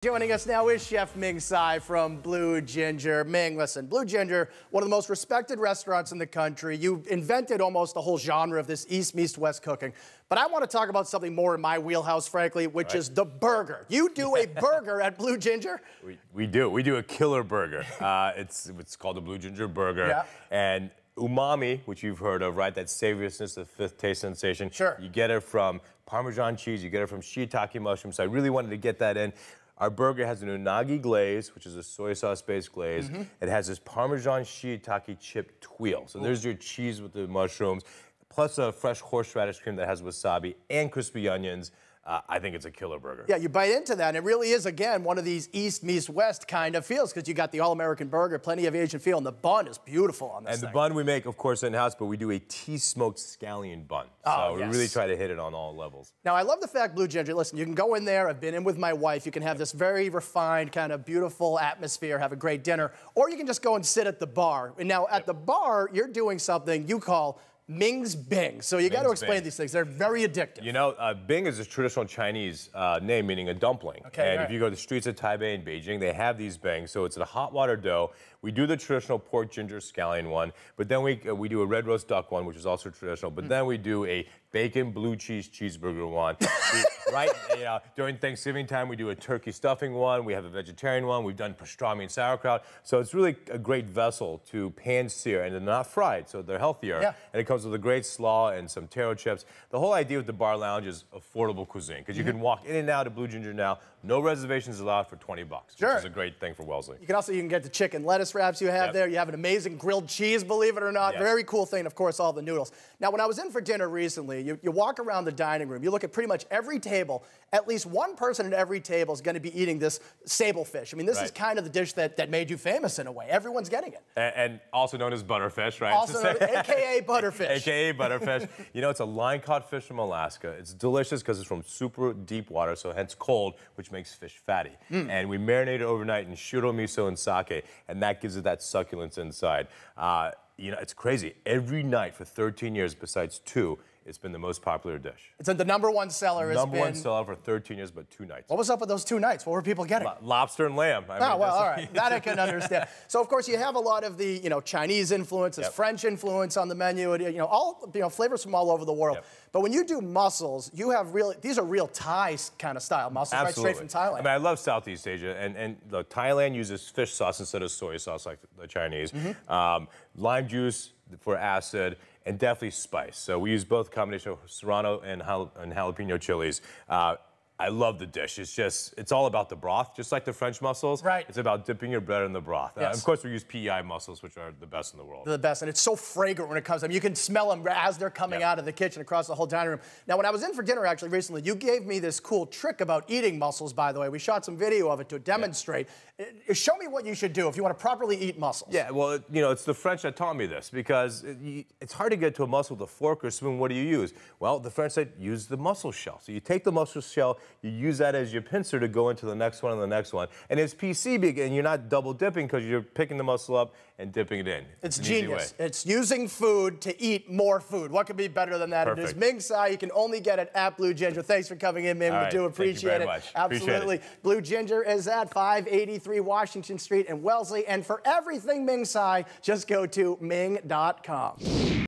Joining us now is Chef Ming Tsai from Blue Ginger. Ming, listen, Blue Ginger, one of the most respected restaurants in the country. You invented almost the whole genre of this East meets West cooking. But I want to talk about something more in my wheelhouse, frankly, which is the burger. You do a burger at Blue Ginger? We do. We do a killer burger. It's called the Blue Ginger Burger. Yeah. And umami, which you've heard of, right? That savoriness, the fifth taste sensation. Sure. You get it from Parmesan cheese. You get it from shiitake mushrooms. So I really wanted to get that in. Our burger has an unagi glaze, which is a soy sauce-based glaze. It has this Parmesan shiitake chip tuile. So there's your cheese with the mushrooms, plus a fresh horseradish cream that has wasabi and crispy onions. I think it's a killer burger. Yeah, you bite into that, and it really is, again, one of these East meets West kind of feels, because you got the all-American burger, plenty of Asian feel, and the bun is beautiful on this thing. And the bun we make, of course, in-house, but we do a tea-smoked scallion bun. So we really try to hit it on all levels. Now, I love the fact, Blue Ginger, listen, you can go in there, I've been in with my wife, you can have this very refined, kind of beautiful atmosphere, have a great dinner, or you can just go and sit at the bar. And now, at the bar, you're doing something you call Ming's Bing. So you got to explain these things. They're very addictive. You know, Bing is a traditional Chinese name meaning a dumpling. Okay, and if you go to the streets of Taipei and Beijing, they have these Bings. So it's a hot water dough. We do the traditional pork ginger scallion one, but then we do a red roast duck one, which is also traditional. But then we do a bacon blue cheese cheeseburger one. During Thanksgiving time, we do a turkey stuffing one. We have a vegetarian one. We've done pastrami and sauerkraut. So it's really a great vessel to pan-sear, and they're not fried, so they're healthier. Yeah. And it comes with a great slaw and some taro chips. The whole idea with the bar lounge is affordable cuisine, because you can walk in and out of Blue Ginger now. No reservations allowed for $20, which is a great thing for Wellesley. You can get the chicken lettuce wraps you have there. You have an amazing grilled cheese, believe it or not. Very cool thing, of course, all the noodles. Now, when I was in for dinner recently, you walk around the dining room, you look at pretty much every table, at least one person at every table is going to be eating this sable fish. I mean, this is kind of the dish that made you famous in a way. Everyone's getting it. And also known as butterfish, right? Also known, AKA butterfish. AKA butterfish. You know, it's a line-caught fish from Alaska. It's delicious because it's from super deep water, so hence cold, which makes fish fatty. And we marinate it overnight in shiro miso and sake, and that gives it that succulence inside. You know, it's crazy. Every night for 13 years, besides 2, it's been the most popular dish. It's the #1 seller. Number one seller for 13 years, but 2 nights. What was up with those 2 nights? What were people getting? Lobster and lamb. Well, all right. That I can understand. So, of course, you have a lot of the, Chinese influences, French influence on the menu, all, flavors from all over the world. But when you do mussels, you have these are real Thai kind of style mussels, right straight from Thailand. I mean, I love Southeast Asia, and look, Thailand uses fish sauce instead of soy sauce like the Chinese. Lime juice for acid, and definitely spice. So we use both combination of serrano and jalapeno chilies. I love the dish. It's all about the broth, just like the French mussels. Right. It's about dipping your bread in the broth. Of course, we use PEI mussels, which are the best in the world. They're the best, and it's so fragrant when it comes. I mean, you can smell them as they're coming out of the kitchen across the whole dining room. Now, when I was in for dinner, actually, recently, you gave me this cool trick about eating mussels, by the way. We shot some video of it to demonstrate. Show me what you should do if you want to properly eat mussels. Yeah, well, it's the French that taught me this, because it's hard to get to a mussel with a fork or spoon. What do you use? Well, the French said, use the mussel shell. So you take the mussel shell, you use that as your pincer to go into the next one and the next one. And it's PC, and you're not double dipping because you're picking the mussel up and dipping it in. It's genius. It's using food to eat more food. What could be better than that? It is Ming Tsai. You can only get it at Blue Ginger. Thanks for coming in, Ming. We do appreciate it. Absolutely. Appreciate it. Blue Ginger is at 583 Washington Street in Wellesley. And for everything Ming Tsai, just go to Ming.com.